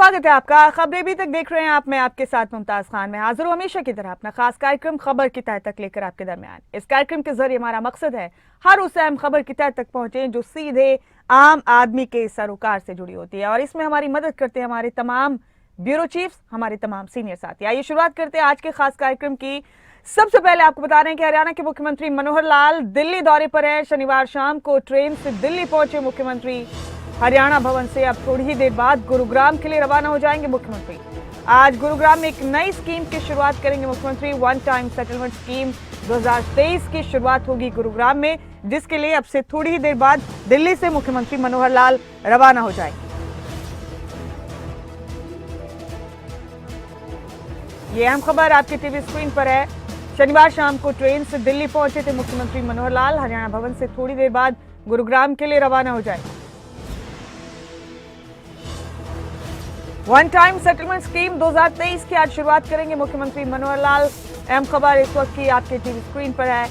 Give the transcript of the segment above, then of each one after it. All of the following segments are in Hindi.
स्वागत है आपका। खबरें भी तक देख रहे हैं आप। मैं आपके साथ मुमताज खान में हाजिर हूं हमेशा की तरह अपना खास कार्यक्रम खबर की तह तक लेकर आपके दरमियान। इस कार्यक्रम के जरिए हमारा मकसद है हर उस अहम खबर की तह तक पहुंचे जो सीधे आम आदमी के सरोकार से जुड़ी होती है, और इसमें हमारी मदद करते हैं हमारे तमाम ब्यूरो चीफ्स, हमारे तमाम सीनियर साथी। आइए शुरुआत करते हैं आज के खास कार्यक्रम की। सबसे पहले आपको बता रहे हैं कि हरियाणा के मुख्यमंत्री मनोहर लाल दिल्ली दौरे पर हैं। शनिवार शाम को ट्रेन से दिल्ली पहुंचे मुख्यमंत्री। हरियाणा भवन से अब थोड़ी ही देर बाद गुरुग्राम के लिए रवाना हो जाएंगे मुख्यमंत्री। आज गुरुग्राम में एक नई स्कीम की शुरुआत करेंगे मुख्यमंत्री। वन टाइम सेटलमेंट स्कीम 2023 की शुरुआत होगी गुरुग्राम में, जिसके लिए अब से थोड़ी ही देर बाद दिल्ली से मुख्यमंत्री मनोहर लाल रवाना हो जाएंगे। ये अहम खबर आपके टीवी स्क्रीन पर है। शनिवार शाम को ट्रेन से दिल्ली पहुंचे थे मुख्यमंत्री मनोहर लाल। हरियाणा भवन से थोड़ी देर बाद गुरुग्राम के लिए रवाना हो जाएंगे। वन टाइम सेटलमेंट स्कीम 2023 की आज शुरुआत करेंगे मुख्यमंत्री मनोहर लाल। अहम खबर इस वक्त की आपके टीवी स्क्रीन पर है।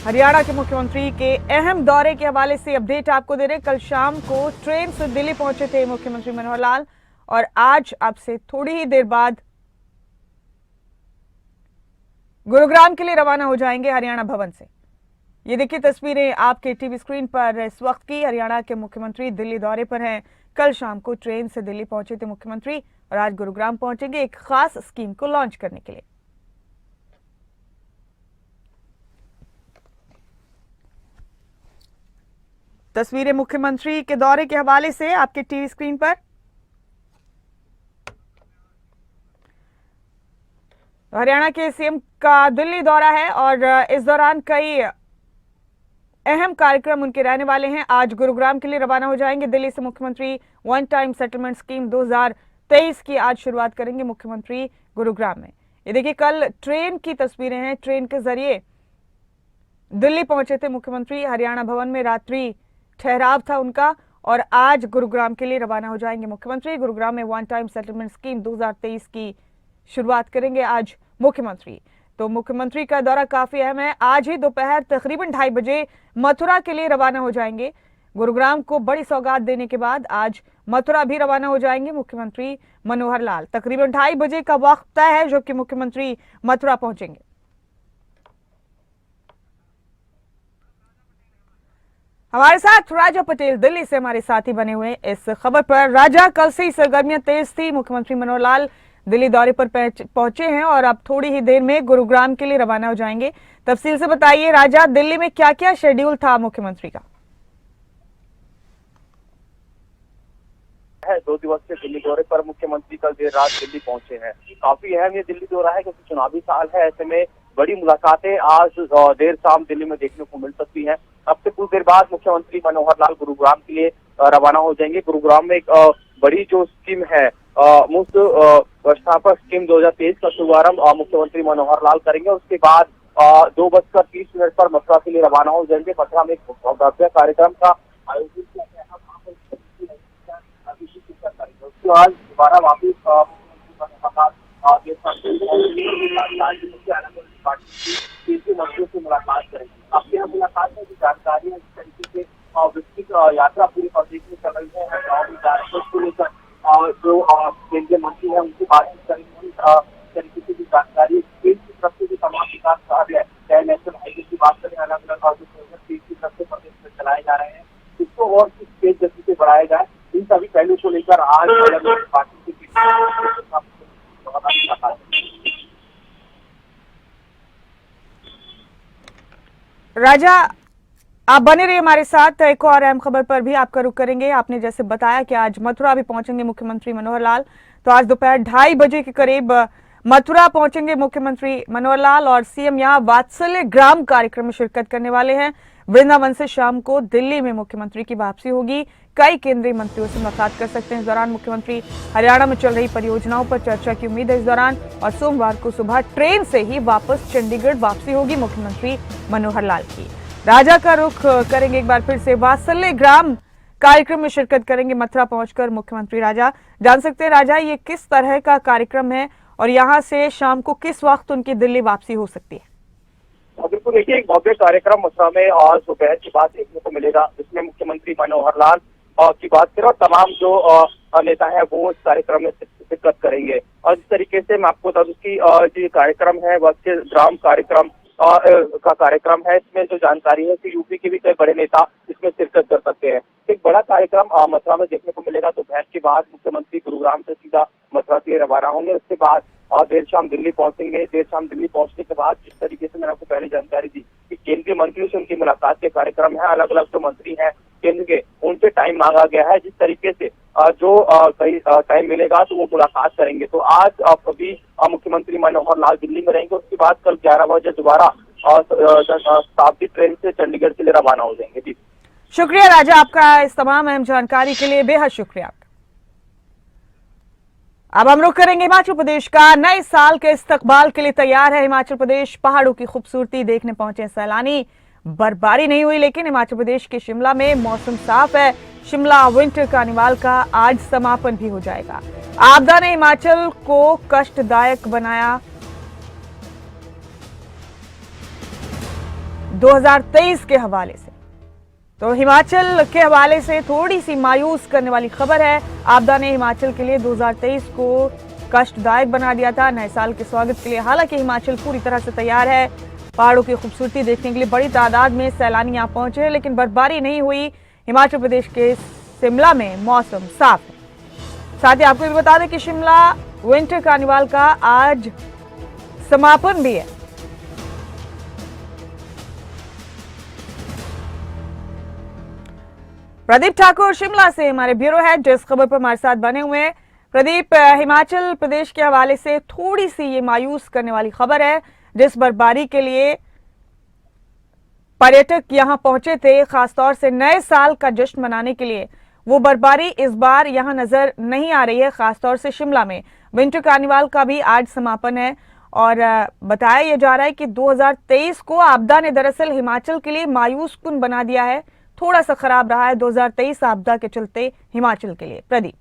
हरियाणा के मुख्यमंत्री के अहम दौरे के हवाले से अपडेट आपको दे रहे। कल शाम को ट्रेन से दिल्ली पहुंचे थे मुख्यमंत्री मनोहर लाल और आज अब से थोड़ी ही देर बाद गुरुग्राम के लिए रवाना हो जाएंगे हरियाणा भवन से। ये देखिए तस्वीरें आपके टीवी स्क्रीन पर इस वक्त की। हरियाणा के मुख्यमंत्री दिल्ली दौरे पर हैं। कल शाम को ट्रेन से दिल्ली पहुंचे थे मुख्यमंत्री और आज गुरुग्राम पहुंचेंगे एक खास स्कीम को लॉन्च करने के लिए। तस्वीरें मुख्यमंत्री के दौरे के हवाले से आपके टीवी स्क्रीन पर। हरियाणा के सीएम का दिल्ली दौरा है और इस दौरान कई अहम कार्यक्रम उनके रहने वाले हैं। आज गुरुग्राम के लिए रवाना हो जाएंगे दिल्ली से मुख्यमंत्री। वन टाइम सेटलमेंट स्कीम 2023 की आज शुरुआत करेंगे मुख्यमंत्री गुरुग्राम में। ये देखिए कल ट्रेन की तस्वीरें हैं। ट्रेन के जरिए दिल्ली पहुंचे थे मुख्यमंत्री। हरियाणा भवन में रात्रि ठहराव था उनका और आज गुरुग्राम के लिए रवाना हो जाएंगे मुख्यमंत्री। गुरुग्राम में वन टाइम सेटलमेंट स्कीम 2023 की शुरुआत करेंगे आज मुख्यमंत्री। तो मुख्यमंत्री का दौरा काफी अहम है। आज ही दोपहर तकरीबन 2:30 बजे मथुरा के लिए रवाना हो जाएंगे। गुरुग्राम को बड़ी सौगात देने के बाद आज मथुरा भी रवाना हो जाएंगे मुख्यमंत्री मनोहर लाल। तकरीबन 2:30 बजे का वक्त तय है जो कि मुख्यमंत्री मथुरा पहुंचेंगे। हमारे साथ राजा पटेल दिल्ली से हमारे साथी बने हुए इस खबर पर। राजा, कल से ही सरगर्मियां तेज थी। मुख्यमंत्री मनोहर लाल दिल्ली दौरे पर पहुंचे हैं और अब थोड़ी ही देर में गुरुग्राम के लिए रवाना हो जाएंगे। तफसील से बताइए राजा, दिल्ली में क्या क्या शेड्यूल था मुख्यमंत्री का? 2 दिवसीय दिल्ली दौरे पर मुख्यमंत्री कल देर रात दिल्ली पहुंचे हैं। काफी अहम ये दिल्ली दौरा है क्योंकि चुनावी साल है, ऐसे में बड़ी मुलाकातें आज देर शाम दिल्ली में देखने को मिल सकती हैं। अब से कुछ देर बाद मुख्यमंत्री मनोहर लाल गुरुग्राम के लिए रवाना हो जाएंगे। गुरुग्राम में एक बड़ी जो स्कीम है मुफ्त स्थापक स्कीम 2023 का शुभारंभ मुख्यमंत्री मनोहर लाल करेंगे। उसके बाद 2:30 पर मथुरा के लिए रवाना हो जाएंगे। मथुरा में एक भव्य कार्यक्रम का आयोजन किया गया है। उसके बाद दोबारा वापिस मंत्रियों से मुलाकात करेंगे। आपके यहाँ मुलाकात में जो जानकारी है, जिस तरीके से विस्तृत यात्रा पूरे प्रदेश में चल रही है, गाँव में जा रहे हैं, उसको लेकर जो केंद्रीय मंत्री है उनसे बातचीत करेंगे। तरीके से जो जानकारी केंद्र की तरफ से जो तमाम विकास कार्य है, नेशनल हाईवे की बात करें, अलग अलग और जो की तरफ से प्रदेश में चलाए जा रहे हैं, इसको और किस तेज गति से बढ़ाया जाए, इन सभी पहलू को लेकर आज अलग अलग पार्टी के राजा, आप बने रहिए हमारे साथ। एक और अहम खबर पर भी आपका रुख करेंगे। आपने जैसे बताया कि आज मथुरा भी पहुंचेंगे मुख्यमंत्री मनोहर लाल, तो आज दोपहर 2:30 बजे के करीब मथुरा पहुंचेंगे मुख्यमंत्री मनोहर लाल और सीएम यहां वात्सल्य ग्राम कार्यक्रम में शिरकत करने वाले हैं। वृंदावन से शाम को दिल्ली में मुख्यमंत्री की वापसी होगी। कई केंद्रीय मंत्रियों से मुलाकात कर सकते हैं। इस दौरान मुख्यमंत्री हरियाणा में चल रही परियोजनाओं पर चर्चा की उम्मीद है इस दौरान, और सोमवार को सुबह ट्रेन से ही वापस चंडीगढ़ वापसी होगी मुख्यमंत्री मनोहर लाल की। राजा का रुख करेंगे एक बार फिर से। वात्सल्य ग्राम कार्यक्रम में शिरकत करेंगे मथुरा पहुंचकर मुख्यमंत्री। राजा, जान सकते हैं राजा ये किस तरह का कार्यक्रम है और यहाँ से शाम को किस वक्त उनकी दिल्ली वापसी हो सकती है? बिल्कुल, देखिए एक भव्य कार्यक्रम मथुरा में आज दोपहर के बाद देखने को मिलेगा, जिसमें मुख्यमंत्री मनोहर लाल की बात करें, और तमाम जो नेता है वो इस कार्यक्रम में शिरकत करेंगे। और इस तरीके से मैं आपको बता दूं कि जो ये कार्यक्रम है वह ग्राम कार्यक्रम का कार्यक्रम है। इसमें जो जानकारी है कि यूपी के भी कई बड़े नेता इसमें शिरकत कर सकते हैं। एक बड़ा कार्यक्रम मथुरा में देखने को मिलेगा। दोपहर के बाद मुख्यमंत्री गुरुग्राम से सीधा मथुरा के लिए रवाना होंगे। उसके बाद देर शाम दिल्ली पहुंचेंगे। देर शाम दिल्ली पहुंचने के बाद जिस तरीके से मैंने आपको पहले जानकारी दी कि केंद्रीय मंत्रियों से उनकी मुलाकात के कार्यक्रम है, अलग अलग जो मंत्री हैं केंद्र के, उनसे टाइम मांगा गया है। जिस तरीके से जो कहीं टाइम मिलेगा तो वो मुलाकात करेंगे। तो आज अभी मुख्यमंत्री मनोहर लाल दिल्ली में रहेंगे। उसके बाद कल 11 बजे दोबारा शताब्दी ट्रेन से चंडीगढ़ के लिए रवाना हो जाएंगे। जी शुक्रिया राजा, आपका इस तमाम अहम जानकारी के लिए बेहद शुक्रिया। अब हम रुख करेंगे हिमाचल प्रदेश का। नए साल के इस्तकबाल के लिए तैयार है हिमाचल प्रदेश। पहाड़ों की खूबसूरती देखने पहुंचे सैलानी। बर्फबारी नहीं हुई, लेकिन हिमाचल प्रदेश के शिमला में मौसम साफ है। शिमला विंटर कार्निवाल का आज समापन भी हो जाएगा। आपदा ने हिमाचल को कष्टदायक बनाया। 2023 के हवाले से तो हिमाचल के हवाले से थोड़ी सी मायूस करने वाली खबर है। आपदा ने हिमाचल के लिए 2023 को कष्टदायक बना दिया था। नए साल के स्वागत के लिए हालांकि हिमाचल पूरी तरह से तैयार है। पहाड़ों की खूबसूरती देखने के लिए बड़ी तादाद में सैलानी यहां पहुंचे हैं, लेकिन बर्फबारी नहीं हुई। हिमाचल प्रदेश के शिमला में मौसम साफ है। साथ ही आपको भी बता दें कि शिमला विंटर कार्निवाल का आज समापन भी है। प्रदीप ठाकुर शिमला से हमारे ब्यूरो हेड इस खबर पर हमारे साथ बने हुए हैं। प्रदीप, हिमाचल प्रदेश के हवाले से थोड़ी सी ये मायूस करने वाली खबर है। जिस बर्फबारी के लिए पर्यटक यहां पहुंचे थे, खासतौर से नए साल का जश्न मनाने के लिए, वो बर्फबारी इस बार यहां नजर नहीं आ रही है। खासतौर से शिमला में विंटर कार्निवाल का भी आज समापन है और बताया यह जा रहा है कि 2023 को आपदा ने दरअसल हिमाचल के लिए मायूस कुन बना दिया है। थोड़ा सा खराब रहा है 2023 आपदा के चलते हिमाचल के लिए। प्रदीप।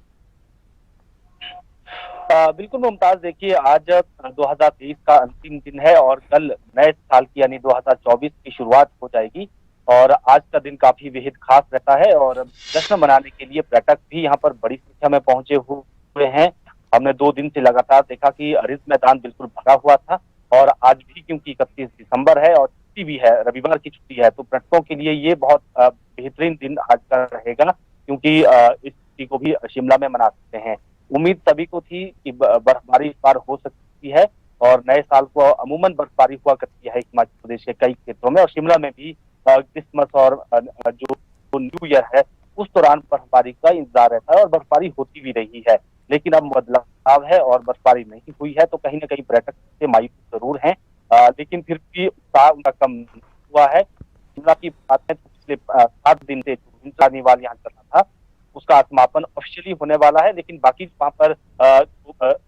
बिल्कुल मुमताज, देखिए आज 2023 का अंतिम दिन है और कल नए साल की यानी 2024 की शुरुआत हो जाएगी। और आज का दिन काफी बेहद खास रहता है और जश्न मनाने के लिए पर्यटक भी यहाँ पर बड़ी संख्या में पहुंचे हुए हैं। हमने 2 दिन से लगातार देखा कि रिज मैदान बिल्कुल भरा हुआ था और आज भी क्योंकि 31 दिसंबर है और छुट्टी भी है, रविवार की छुट्टी है, तो पर्यटकों के लिए ये बहुत बेहतरीन दिन आज का रहेगा, क्योंकि इस छुट्टी को भी शिमला में मना सकते हैं। उम्मीद सभी को थी कि बर्फबारी इस बार हो सकती है और नए साल को अमूमन बर्फबारी हुआ करती है हिमाचल प्रदेश के कई क्षेत्रों में, और शिमला में भी क्रिसमस और जो न्यू ईयर है उस दौरान बर्फबारी का इंतजार रहता है और बर्फबारी होती भी रही है। लेकिन अब बदलाव है और बर्फबारी नहीं हुई है, तो कहीं ना कहीं पर्यटक से मायूस जरूर हैं, लेकिन फिर भी उत्साह उनका कम हुआ है। शिमला की बात है तो पिछले 7 दिन से विंटर कार्निवाल यहाँ चल रहा था, उसका समापन ऑफिशियली होने वाला है, लेकिन बाकी वहाँ पर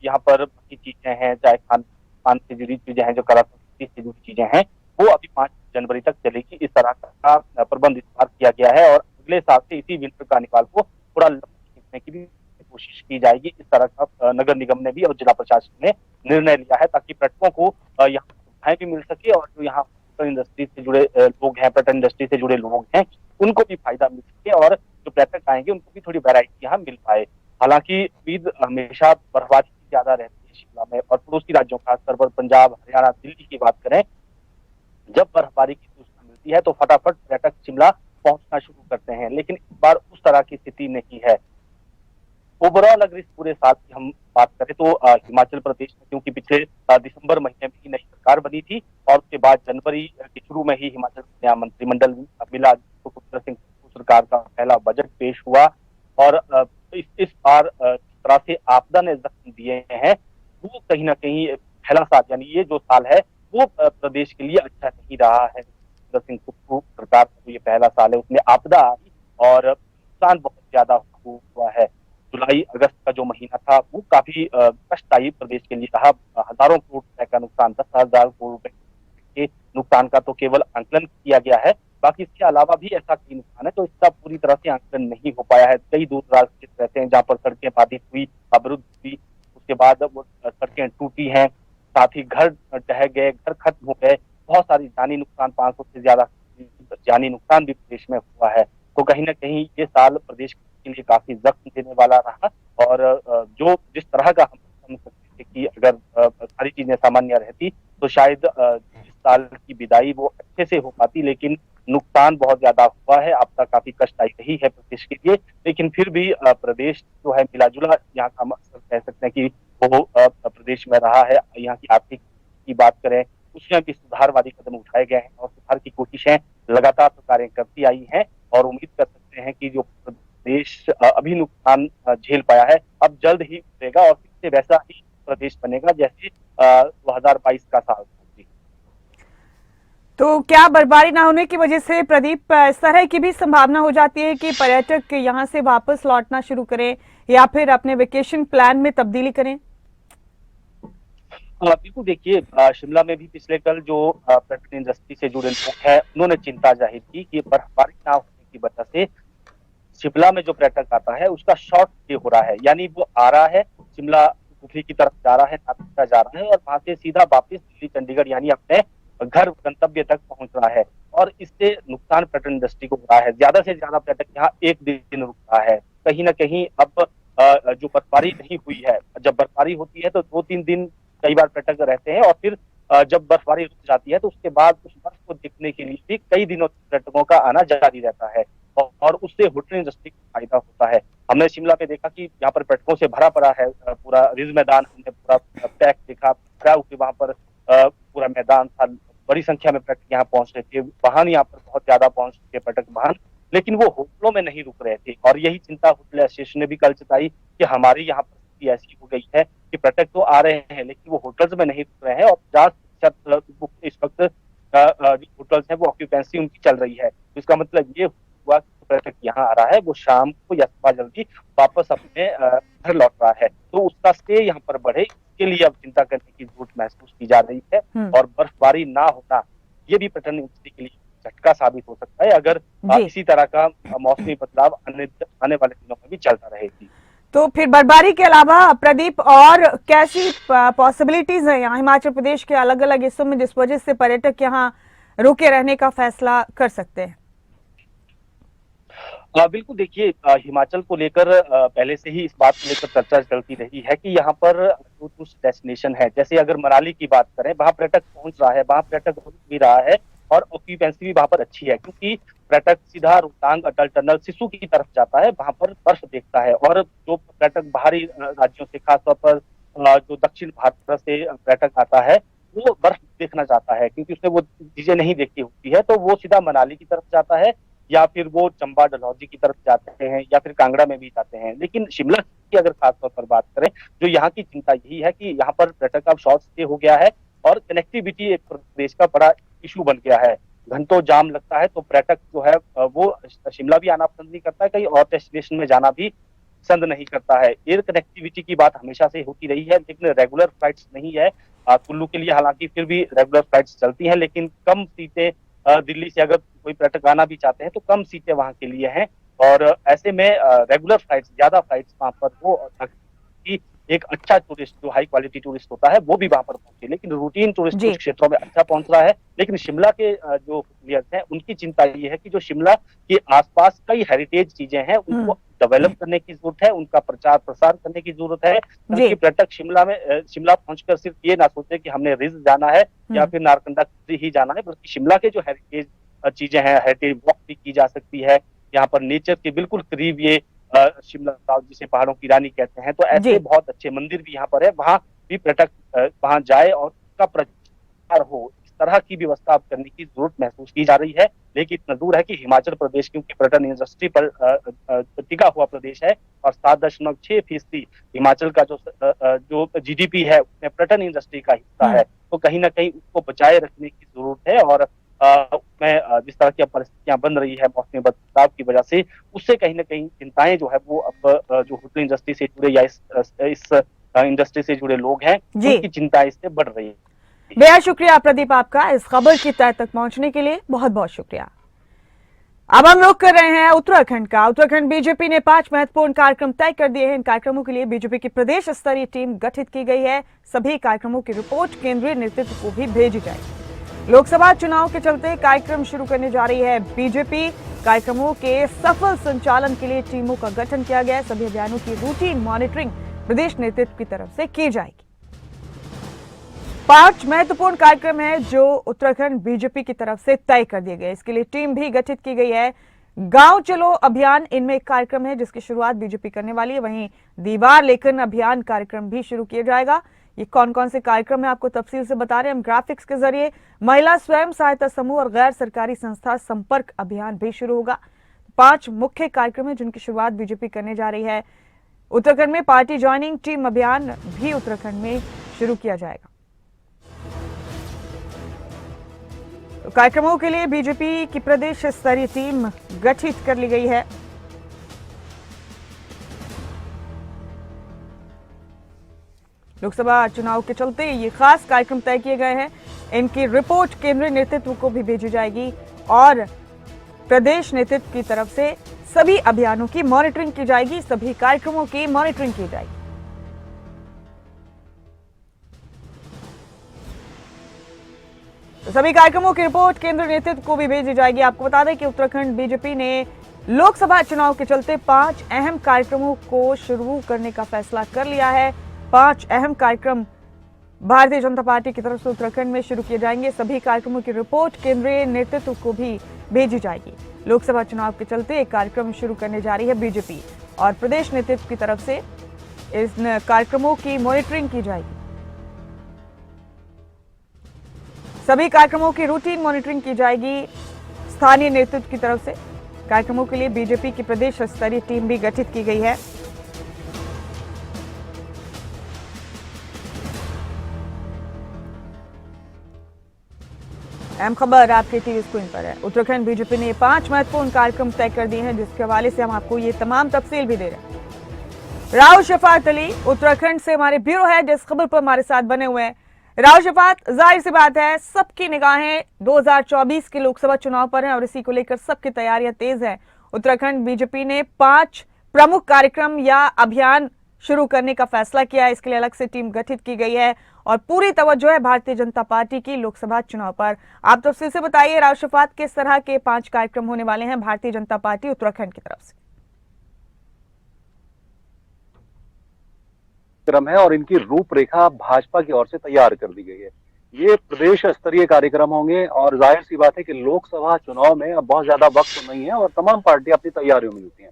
यहाँ पर बाकी चीजें हैं, चाहे खान पान से जुड़ी चीजें हैं, जो कला संस्कृति से जुड़ी चीजें हैं, वो अभी 5 जनवरी तक चलेगी। इस तरह का प्रबंध इस बार किया गया है और अगले साल से इसी विंटर कार्निवाल को थोड़ा खींचने की भी कोशिश की जाएगी। इस तरह का नगर निगम ने भी और जिला प्रशासन ने निर्णय लिया है, ताकि पर्यटकों को यहाँ सुविधाएं भी मिल सके और जो यहाँ इंडस्ट्री से जुड़े लोग हैं, पर्यटन इंडस्ट्री से जुड़े लोग हैं, उनको भी फायदा मिल सके और जो पर्यटक आएंगे उनको भी थोड़ी वैरायटी यहाँ मिल पाए। हालांकि उम्मीद हमेशा बर्फबारी की ज्यादा रहती है शिमला में, और पड़ोसी राज्यों खासतौर पर पंजाब, हरियाणा, दिल्ली की बात करें, जब बर्फबारी की सूचना मिलती है तो फटाफट पर्यटक शिमला पहुंचना शुरू करते हैं, लेकिन इस बार उस तरह की स्थिति नहीं है। ओवरऑल अगर इस पूरे साल की हम बात करें तो हिमाचल प्रदेश में, क्योंकि पिछले दिसंबर महीने में ही नई सरकार बनी थी और उसके बाद जनवरी के शुरू में ही हिमाचल नया मंत्रिमंडल मिला, सुखविंदर सिंह सरकार का पहला बजट पेश हुआ और इस बार जिस तरह से आपदा ने जख्म दिए हैं, वो कहीं ना कहीं पहला साल यानी ये जो साल है वो प्रदेश के लिए अच्छा नहीं रहा है। सुखविंदर सिंह सरकार का ये पहला साल है, उसमें आपदा आई और नुकसान बहुत ज्यादा हुआ है। जुलाई अगस्त का जो महीना था वो काफी कष्टदायी प्रदेश के लिए रहा। हजारों करोड़ रुपए का नुकसान, 10,000 करोड़ रुपए के नुकसान का तो केवल आंकलन किया गया है, बाकी इसके अलावा भी ऐसा कई नुकसान है तो इसका पूरी तरह से आंकलन नहीं हो पाया है। कई दूर दराज क्षेत्र रहते हैं जहाँ पर सड़कें बाधित हुई, अवरुद्ध हुई, उसके बाद वो सड़कें टूटी हैं, साथ ही घर ढह गए, घर खत्म हो गए, बहुत सारी जानी नुकसान, 500 से ज्यादा जानी नुकसान भी प्रदेश में हुआ है। तो कहीं ना कहीं ये साल प्रदेश के लिए काफी जख्म देने वाला रहा। और जो जिस तरह का हम समझ सकते थे कि अगर सारी चीजें सामान्य रहती तो शायद इस साल की विदाई वो अच्छे से हो पाती, लेकिन नुकसान बहुत ज्यादा हुआ है। आपदा काफी कष्टदायी रही है प्रदेश के लिए, लेकिन फिर भी प्रदेश जो है मिला जुला यहाँ का हम अक्सर कह सकते हैं कि वो प्रदेश में रहा है। यहाँ की आर्थिक की बात करें, उसमें भी सुधारवादी कदम उठाए गए हैं और सुधार की कोशिशें लगातार सरकारें करती आई हैं। और उम्मीद कर सकते हैं कि जो प्रदेश अभी नुकसान झेल पाया है, अब जल्द ही उठेगा और फिर से वैसा ही प्रदेश बनेगा जैसे 2022 का साल था। तो क्या बर्फबारी ना होने की वजह से प्रदीप इस तरह की भी संभावना हो जाती है कि पर्यटक यहां से वापस लौटना शुरू करें या फिर अपने वेकेशन प्लान में तब्दीली करें? बिल्कुल, देखिए शिमला में भी पिछले कल जो पर्यटन इंडस्ट्री से जुड़े लोग हैं उन्होंने चिंता जाहिर की कि बर्फबारी ना होने की वजह से शिमला में जो पर्यटक आता है उसका शॉर्ट स्टे हो रहा है। यानी वो आ रहा है, शिमला कुफरी की तरफ जा रहा है, नाथद्वारा जा रहा है और वहां से सीधा वापस दिल्ली चंडीगढ़ यानी अपने घर गंतव्य तक पहुंच रहा है। और इससे नुकसान पर्यटन इंडस्ट्री को हो रहा है। ज्यादा से ज्यादा पर्यटक यहाँ एक दिन रुक रहा है। कहीं ना कहीं अब जो बर्फबारी नहीं हुई है, जब बर्फबारी होती है तो 2-3 दिन कई बार पर्यटक रहते हैं और फिर जब बर्फबारी रुक जाती है तो उसके बाद उस बर्फ को देखने के लिए भी कई दिनों पर्यटकों का आना जारी रहता है और उससे होटल इंडस्ट्री को फायदा होता है। हमने शिमला में देखा कि यहाँ पर पर्यटकों से भरा पड़ा है पूरा रिज मैदान, हमने पूरा पैक देखा, भरा हुआ वहाँ पर पूरा मैदान था। बड़ी संख्या में पर्यटक यहाँ पहुंच रहे थे, वाहन यहाँ पर बहुत ज्यादा पहुंच चुके पर्यटक वाहन, लेकिन वो होटलों में नहीं रुक रहे थे। और यही चिंता होटल एसोसिएशन ने भी कल जताई कि हमारी यहाँ पर स्थिति ऐसी हो गई है कि पर्यटक तो आ रहे हैं लेकिन वो होटल्स में नहीं रुक रहे हैं और 50% इस वक्त जो होटल्स हैं वो ऑक्यूपेंसी उनकी चल रही है। तो इसका मतलब ये हुआ कि पर्यटक यहाँ आ रहा है वो शाम को या सुबह जल्दी वापस अपने घर लौट रहा है, तो उसका स्टे यहाँ पर बढ़े, इसके लिए अब चिंता करने की जरूरत महसूस की जा रही है। और बर्फबारी ना होना ये भी पर्यटन इंडस्ट्री के लिए झटका साबित हो सकता है अगर इसी तरह का मौसमी बदलाव आने वाले दिनों में भी चलता रहेगी। तो फिर बर्फबारी के अलावा प्रदीप और कैसी पॉसिबिलिटीज है यहाँ हिमाचल प्रदेश के अलग अलग हिस्सों में जिस वजह से पर्यटक यहाँ रुके रहने का फैसला कर सकते हैं? बिल्कुल, देखिए हिमाचल को लेकर पहले से ही इस बात को लेकर चर्चा चलती रही है कि यहाँ पर जो टूरिस्ट डेस्टिनेशन है, जैसे अगर मनाली की बात करें, वहाँ पर्यटक पहुंच रहा है, वहाँ पर्यटक रुक भी रहा है और ऑक्यूपेंसी भी वहाँ पर अच्छी है, क्योंकि पर्यटक सीधा रोहतांग अटल टनल सिसु की तरफ जाता है, वहाँ पर बर्फ देखता है। और जो पर्यटक बाहरी राज्यों से, खासतौर पर जो दक्षिण भारत से पर्यटक आता है वो बर्फ देखना चाहता है, क्योंकि उसने वो चीजें नहीं देखी होती है, तो वो सीधा मनाली की तरफ जाता है या फिर वो चंबा डलहौजी की तरफ जाते हैं या फिर कांगड़ा में भी जाते हैं। लेकिन शिमला की अगर खासतौर पर बात करें, जो यहाँ की चिंता यही है कि यहाँ पर पर्यटक अब शॉर्ट स्टे हो गया है और कनेक्टिविटी एक प्रदेश का बड़ा इशू बन गया है। घंटों जाम लगता है तो पर्यटक जो है वो शिमला भी आना पसंद नहीं करता है, कहीं और डेस्टिनेशन में जाना भी पसंद नहीं करता है। एयर कनेक्टिविटी की बात हमेशा से होती रही है, लेकिन रेगुलर फ्लाइट्स नहीं है। कुल्लू के लिए हालांकि फिर भी रेगुलर फ्लाइट्स चलती हैं, लेकिन कम सीटें दिल्ली से अगर कोई पर्यटक आना भी चाहते हैं तो कम सीटें वहां के लिए हैं। और ऐसे में रेगुलर फ्लाइट्स, ज्यादा फ्लाइट्स वहां पर हो कि एक अच्छा टूरिस्ट, जो हाई क्वालिटी टूरिस्ट होता है वो भी वहां पर पहुंचे। लेकिन रूटीन टूरिस्ट कुछ क्षेत्रों में अच्छा पहुंच रहा है, लेकिन शिमला के जो प्लेयर्स हैं उनकी चिंता ये है कि जो शिमला के आसपास कई हेरिटेज चीजें हैं उनको डेवलप करने की जरूरत है, उनका प्रचार प्रसार करने की जरूरत है, ताकि पर्यटक शिमला पहुंचकर सिर्फ ये ना सोचे कि हमने रिज जाना है या फिर नारकंडा ही जाना है, बल्कि शिमला के जो हेरिटेज चीजें हैं, हेरिटेज वॉक भी की जा सकती है। यहाँ पर नेचर के बिल्कुल करीब ये शिमला जिसे पहाड़ों की रानी कहते हैं, तो ऐसे बहुत अच्छे मंदिर भी यहाँ पर है, वहां भी पर्यटक वहां जाए और उसका प्रचार हो, इस तरह की व्यवस्था अब करने की जरूरत महसूस की जा रही है। लेकिन इतना दूर है कि हिमाचल प्रदेश, क्योंकि पर्यटन इंडस्ट्री पर टिका हुआ प्रदेश है और 7.6% हिमाचल का जो GDP है उसमें पर्यटन इंडस्ट्री का हिस्सा है, तो कहीं ना कहीं उसको बचाए रखने की जरूरत है। और उसमें जिस तरह की परिस्थितियां बन रही है मौसमी बदलाव की वजह से, उससे कहीं ना कहीं चिंताएं जो है वो अब जो होटल इंडस्ट्री से जुड़े या इस इंडस्ट्री से जुड़े लोग हैं उनकी चिंताएं इससे बढ़ रही है। बेहद शुक्रिया प्रदीप आपका इस खबर की तह तक पहुंचने के लिए, बहुत बहुत शुक्रिया। अब हम लोग कर रहे हैं उत्तराखंड का। उत्तराखंड बीजेपी ने 5 महत्वपूर्ण कार्यक्रम तय कर दिए हैं। इन कार्यक्रमों के लिए बीजेपी की प्रदेश स्तरीय टीम गठित की गई है। सभी कार्यक्रमों की रिपोर्ट केंद्रीय नेतृत्व को भी भेजी जाएगी। लोकसभा चुनाव के चलते कार्यक्रम शुरू करने जा रही है बीजेपी। कार्यक्रमों के सफल संचालन के लिए टीमों का गठन किया गया है। सभी अभियानों की रूटीन मॉनिटरिंग प्रदेश नेतृत्व की तरफ से की जाएगी। 5 महत्वपूर्ण कार्यक्रम है जो उत्तराखंड बीजेपी की तरफ से तय कर दिए गए। इसके लिए टीम भी गठित की गई है। गांव चलो अभियान इनमें एक कार्यक्रम है जिसकी शुरुआत बीजेपी करने वाली है। वहीं दीवार लेखन अभियान कार्यक्रम भी शुरू किया जाएगा। ये कौन कौन से कार्यक्रम है आपको तफसील से बता रहे हैं हम ग्राफिक्स के जरिए। महिला स्वयं सहायता समूह और गैर सरकारी संस्था संपर्क अभियान भी शुरू होगा। 5 मुख्य कार्यक्रम है जिनकी शुरुआत बीजेपी करने जा रही है। उत्तराखंड में पार्टी ज्वाइनिंग टीम अभियान भी उत्तराखंड में शुरू किया जाएगा। तो कार्यक्रमों के लिए बीजेपी की प्रदेश स्तरीय टीम गठित कर ली गई है। लोकसभा चुनाव के चलते ये खास कार्यक्रम तय किए गए हैं। इनकी रिपोर्ट केंद्रीय नेतृत्व को भी भेजी जाएगी और प्रदेश नेतृत्व की तरफ से सभी अभियानों की मॉनिटरिंग की जाएगी, सभी कार्यक्रमों की मॉनिटरिंग की जाएगी। तो सभी कार्यक्रमों की रिपोर्ट केंद्रीय नेतृत्व को भी भेजी जाएगी। आपको बता दें कि उत्तराखंड बीजेपी ने लोकसभा चुनाव के चलते 5 अहम कार्यक्रमों को शुरू करने का फैसला कर लिया है। 5 अहम कार्यक्रम भारतीय जनता पार्टी की तरफ से उत्तराखंड में शुरू किए जाएंगे। सभी कार्यक्रमों की रिपोर्ट केंद्रीय नेतृत्व को भी भेजी जाएगी। लोकसभा चुनाव के चलते एक कार्यक्रम शुरू करने जा रही है बीजेपी और प्रदेश नेतृत्व की तरफ से इन कार्यक्रमों की मॉनिटरिंग की जाएगी। सभी कार्यक्रमों की रूटीन मॉनिटरिंग की जाएगी स्थानीय नेतृत्व की तरफ से। कार्यक्रमों के लिए बीजेपी की प्रदेश स्तरीय टीम भी गठित की गई है। अहम खबर आपके टीवी स्क्रीन पर है। उत्तराखंड बीजेपी ने 5 महत्वपूर्ण कार्यक्रम तय कर दिए हैं जिसके हवाले से हम आपको ये तमाम तफसील भी दे रहे हैं। राव शफात अली उत्तराखंड से हमारे ब्यूरो हेड इस खबर पर हमारे साथ बने हुए हैं। राव शफात, जाहिर सी बात है सबकी निगाहें 2024 के लोकसभा चुनाव पर हैं और इसी को लेकर सबकी तैयारियां तेज हैं। उत्तराखंड बीजेपी ने 5 प्रमुख कार्यक्रम या अभियान शुरू करने का फैसला किया है। इसके लिए अलग से टीम गठित की गई है और पूरी तवज्जो है भारतीय जनता पार्टी की लोकसभा चुनाव पर। आप तफसील से बताइए राव शफात, किस तरह के 5 कार्यक्रम होने वाले हैं भारतीय जनता पार्टी उत्तराखंड की तरफ से? कार्यक्रम है और इनकी रूपरेखा भाजपा की ओर से तैयार कर दी गई है। ये प्रदेश स्तरीय कार्यक्रम होंगे और जाहिर सी बात है कि लोकसभा चुनाव में अब बहुत ज्यादा वक्त तो नहीं है और तमाम पार्टियां अपनी तैयारियों में जुटी हैं।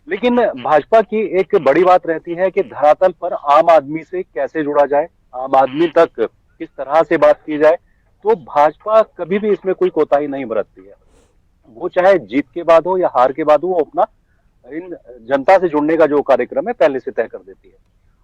लेकिन भाजपा की एक बड़ी बात रहती है कि धरातल पर आम आदमी से कैसे जुड़ा जाए, आम आदमी तक किस तरह से बात की जाए। तो भाजपा कभी भी इसमें कोई कोताही नहीं बरतती है। वो चाहे जीत के बाद हो या हार के बाद हो, वो अपना इन जनता से जुड़ने का जो कार्यक्रम है पहले से तय कर देती है।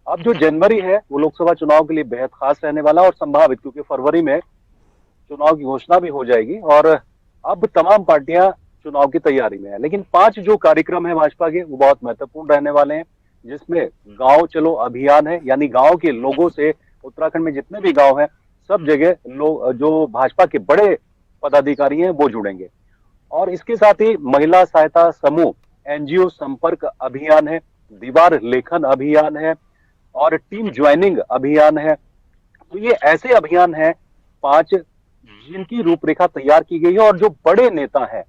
अब जो जनवरी है वो लोकसभा चुनाव के लिए बेहद खास रहने वाला और संभावित, क्योंकि फरवरी में चुनाव की घोषणा भी हो जाएगी और अब तमाम पार्टियां चुनाव की तैयारी में है। लेकिन 5 जो कार्यक्रम है भाजपा के वो बहुत महत्वपूर्ण रहने वाले हैं, जिसमें गांव चलो अभियान है, यानी गांव के लोगों से उत्तराखंड में जितने भी गांव हैं सब जगह लोग जो भाजपा के बड़े पदाधिकारी हैं वो जुड़ेंगे। और इसके साथ ही महिला सहायता समूह एनजीओ संपर्क अभियान है, दीवार लेखन अभियान है और टीम ज्वाइनिंग अभियान है। तो ये ऐसे अभियान हैं 5 जिनकी रूपरेखा तैयार की गई है और जो बड़े नेता हैं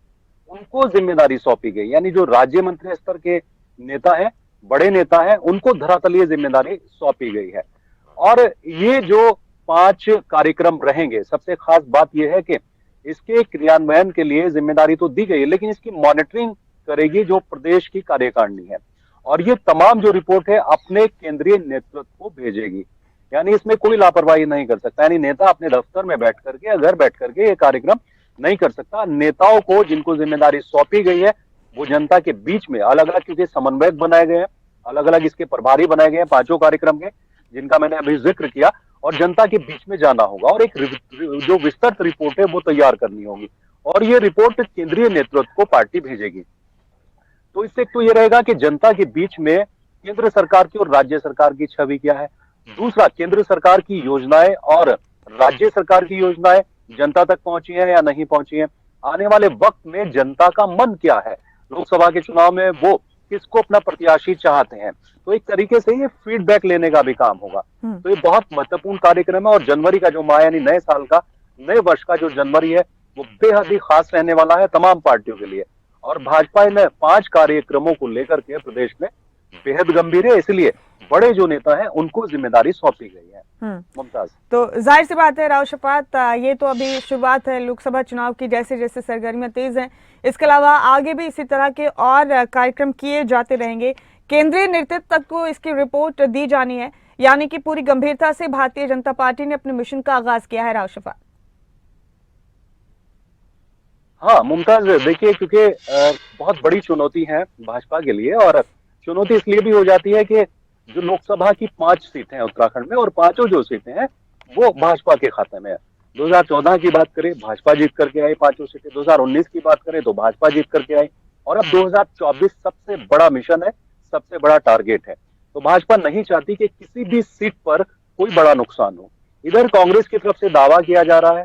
उनको जिम्मेदारी सौंपी गई, यानी जो राज्य मंत्री स्तर के नेता हैं, बड़े नेता हैं, उनको धरातलीय जिम्मेदारी सौंपी गई है। और ये जो 5 कार्यक्रम रहेंगे, सबसे खास बात यह है कि इसके क्रियान्वयन के लिए जिम्मेदारी तो दी गई है, लेकिन इसकी मॉनिटरिंग करेगी जो प्रदेश की कार्यकारिणी है और ये तमाम जो रिपोर्ट है अपने केंद्रीय नेतृत्व को भेजेगी। यानी इसमें कोई लापरवाही नहीं कर सकता, यानी नेता अपने दफ्तर में बैठ करके या घर बैठ करके ये कार्यक्रम नहीं कर सकता। नेताओं को जिनको जिम्मेदारी सौंपी गई है वो जनता के बीच में अलग अलग, क्योंकि समन्वयक बनाए गए हैं, अलग अलग इसके प्रभारी बनाए गए हैं 5 कार्यक्रम के, जिनका मैंने अभी जिक्र किया, और जनता के बीच में जाना होगा और एक जो विस्तृत रिपोर्ट है वो तैयार करनी होगी और ये रिपोर्ट केंद्रीय नेतृत्व को पार्टी भेजेगी। तो इससे तो ये रहेगा कि जनता के बीच में केंद्र सरकार की और राज्य सरकार की छवि क्या है, दूसरा केंद्र सरकार की योजनाएं और राज्य सरकार की योजनाएं जनता तक पहुंची है या नहीं पहुंची है, आने वाले वक्त में जनता का मन क्या है, लोकसभा के चुनाव में वो किसको अपना प्रत्याशी चाहते हैं। तो एक तरीके से ये फीडबैक लेने का भी काम होगा। तो ये बहुत महत्वपूर्ण कार्यक्रम है और जनवरी का जो माह यानी नए साल का नए वर्ष का जो जनवरी है वो बेहद ही खास रहने वाला है तमाम पार्टियों के लिए। और भाजपा इन 5 कार्यक्रमों को लेकर के प्रदेश में बेहद गंभीर है, इसलिए बड़े जो नेता हैं उनको जिम्मेदारी सौंपी गई है। मुमताज, तो जाहिर सी बात है राव शफात, ये तो अभी शुरुआत है लोकसभा चुनाव की, जैसे जैसे सरगर्मियां तेज हैं, इसके अलावा आगे भी इसी तरह के और कार्यक्रम किए जाते रहेंगे। केंद्रीय नेतृत्व तक को इसकी रिपोर्ट दी जानी है, यानी कि पूरी गंभीरता से भारतीय जनता पार्टी ने अपने मिशन का आगाज किया है। राव शफात, हाँ मुमताज, देखिए क्योंकि बहुत बड़ी चुनौती है भाजपा के लिए, और चुनौती इसलिए भी हो जाती है कि जो लोकसभा की 5 सीटें हैं उत्तराखंड में, और पांचों जो सीटें हैं वो भाजपा के खाते में है। 2014 की बात करें, भाजपा जीत करके आई 5 सीटें। 2019 की बात करें तो भाजपा जीत करके आई, और अब 2024 सबसे बड़ा मिशन है, सबसे बड़ा टारगेट है। तो भाजपा नहीं चाहती कि किसी भी सीट पर कोई बड़ा नुकसान हो। इधर कांग्रेस की तरफ से दावा किया जा रहा है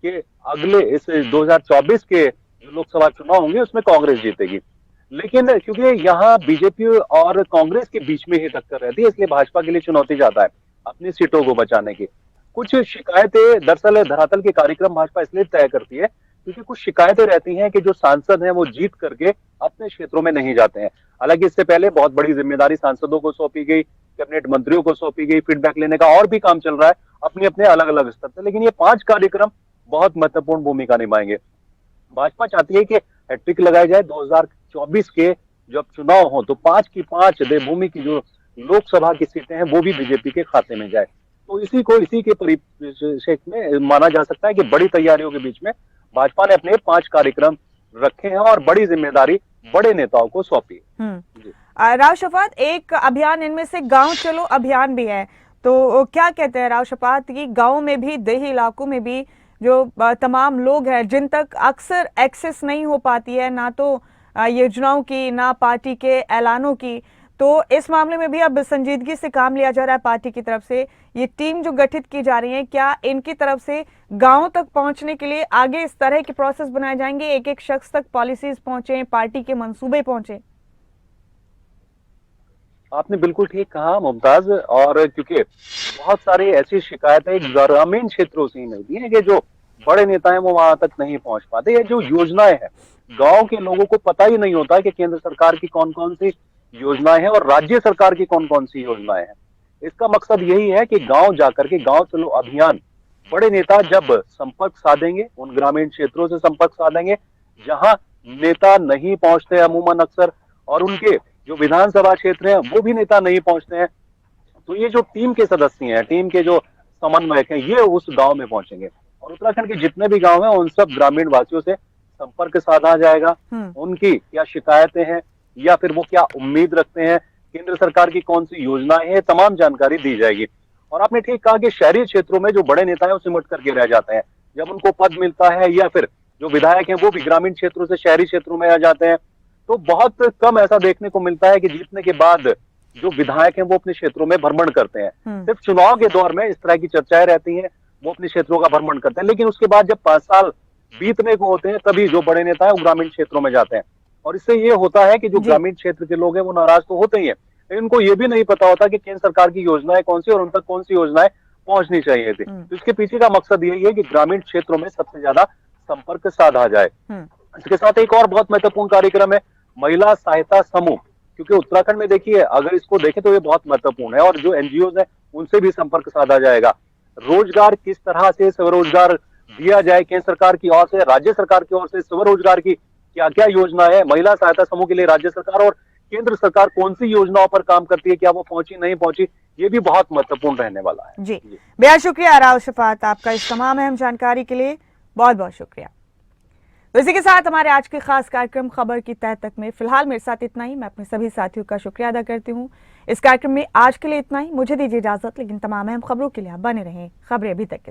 कि अगले इस 2024 के लोकसभा चुनाव होंगे उसमें कांग्रेस जीतेगी, लेकिन क्योंकि यहाँ बीजेपी और कांग्रेस के बीच में ही टक्कर रहती है, इसलिए भाजपा के लिए चुनौती ज्यादा है अपनी सीटों को बचाने की। कुछ शिकायतें, दरअसल धरातल के कार्यक्रम भाजपा इसलिए तय करती है क्योंकि कुछ शिकायतें रहती हैं कि जो सांसद हैं वो जीत करके अपने क्षेत्रों में नहीं जाते हैं। हालांकि इससे पहले बहुत बड़ी जिम्मेदारी सांसदों को सौंपी गई, कैबिनेट मंत्रियों को सौंपी गई, फीडबैक लेने का और भी काम चल रहा है अपने अपने अलग अलग स्तर पर, लेकिन ये 5 कार्यक्रम बहुत महत्वपूर्ण भूमिका निभाएंगे। भाजपा चाहती है कि हैट्रिक लगाई जाए, 2024 के जब चुनाव हो तो 5 की 5 देवभूमि की जो लोकसभा की सीटें हैं वो भी बीजेपी के खाते में जाए। तो इसी के परिप्रेक्ष्य में माना जा सकता है कि बड़ी तैयारियों के बीच में भाजपा ने अपने 5 कार्यक्रम रखे हैं और बड़ी जिम्मेदारी बड़े नेताओं को सौंपी है। राव शफात, एक अभियान इनमें से गांव चलो अभियान भी है, तो क्या कहते हैं राव शफात कि गांव में भी, देही इलाकों में भी जो तमाम लोग हैं जिन तक अक्सर एक्सेस नहीं हो पाती है, ना तो योजनाओं की, ना पार्टी के ऐलानों की, तो इस मामले में भी अब संजीदगी से काम लिया जा रहा है पार्टी की तरफ से। ये टीम जो गठित की जा रही है, क्या इनकी तरफ से गांव तक पहुंचने के लिए आगे इस तरह के प्रोसेस बनाए जाएंगे, एक एक शख्स तक पॉलिसीज पहुंचे, पार्टी के मंसूबे पहुंचे? आपने बिल्कुल ठीक कहा मुमताज, और क्योंकि बहुत सारी ऐसी शिकायतें ग्रामीण क्षेत्रों से ही मिलती हैं कि जो बड़े नेता हैं वो वहां तक नहीं पहुंच पाते। ये जो योजनाएं हैं, गांव के लोगों को पता ही नहीं होता कि केंद्र सरकार की कौन कौन सी योजनाएं हैं और राज्य सरकार की कौन कौन सी योजनाएं हैं। इसका मकसद यही है कि गांव जाकर के गांव चलो अभियान, बड़े नेता जब संपर्क साधेंगे, उन ग्रामीण क्षेत्रों से संपर्क साधेंगे जहां नेता नहीं पहुंचते अमूमन अक्सर, और उनके जो विधानसभा क्षेत्र हैं वो भी नेता नहीं पहुंचते हैं, तो ये जो टीम के सदस्य हैं, टीम के जो समन्वयक हैं, ये उस गांव में पहुंचेंगे और उत्तराखंड के जितने भी गांव हैं उन सब ग्रामीण वासियों से संपर्क साधा जाएगा। उनकी क्या शिकायतें हैं या फिर वो क्या उम्मीद रखते हैं, केंद्र सरकार की कौन सी योजनाएं हैं, तमाम जानकारी दी जाएगी। और आपने ठीक कहा कि शहरी क्षेत्रों में जो बड़े नेता हैं वो सिमट करके रह जाते हैं, जब उनको पद मिलता है या फिर जो विधायक हैं वो भी ग्रामीण क्षेत्रों से शहरी क्षेत्रों में आ जाते हैं, तो बहुत कम ऐसा देखने को मिलता है कि जीतने के बाद जो विधायक हैं वो अपने क्षेत्रों में भ्रमण करते हैं। सिर्फ चुनाव के दौर में इस तरह की चर्चाएं रहती हैं, वो अपने क्षेत्रों का भ्रमण करते हैं, लेकिन उसके बाद जब 5 साल बीतने को होते हैं तभी जो बड़े नेता है वो ग्रामीण क्षेत्रों में जाते हैं। और इससे ये होता है कि जो ग्रामीण क्षेत्र के लोग हैं वो नाराज तो होते ही हैं, लेकिन उनको ये भी नहीं पता होता कि केंद्र सरकार की योजनाएं कौन सी और उन तक कौन सी योजनाएं पहुंचनी चाहिए थी। तो इसके पीछे का मकसद यही है कि ग्रामीण क्षेत्रों में सबसे ज्यादा संपर्क साधा जाए। इसके साथ एक और बहुत महत्वपूर्ण कार्यक्रम है महिला सहायता समूह, क्योंकि उत्तराखंड में देखिए अगर इसको देखें तो ये बहुत महत्वपूर्ण है, और जो एनजीओ है उनसे भी संपर्क साधा जाएगा। रोजगार किस तरह से स्वरोजगार दिया जाए, केंद्र सरकार की ओर से, राज्य सरकार की ओर से स्वरोजगार की क्या क्या योजना है, महिला सहायता समूह के लिए राज्य सरकार और केंद्र सरकार कौन सी योजनाओं पर काम करती है, क्या वो पहुंची नहीं पहुंची, ये भी बहुत महत्वपूर्ण रहने वाला है। जी, बेहद शुक्रिया राव शफात आपका इस तमाम अहम जानकारी के लिए, बहुत बहुत शुक्रिया। तो इसी के साथ हमारे आज के खास कार्यक्रम खबर की तह तक में फिलहाल मेरे साथ इतना ही। मैं अपने सभी साथियों का शुक्रिया अदा करती हूँ। इस कार्यक्रम में आज के लिए इतना ही, मुझे दीजिए इजाजत, लेकिन तमाम अहम खबरों के लिए आप बने रहें खबरें अभी तक के साथ।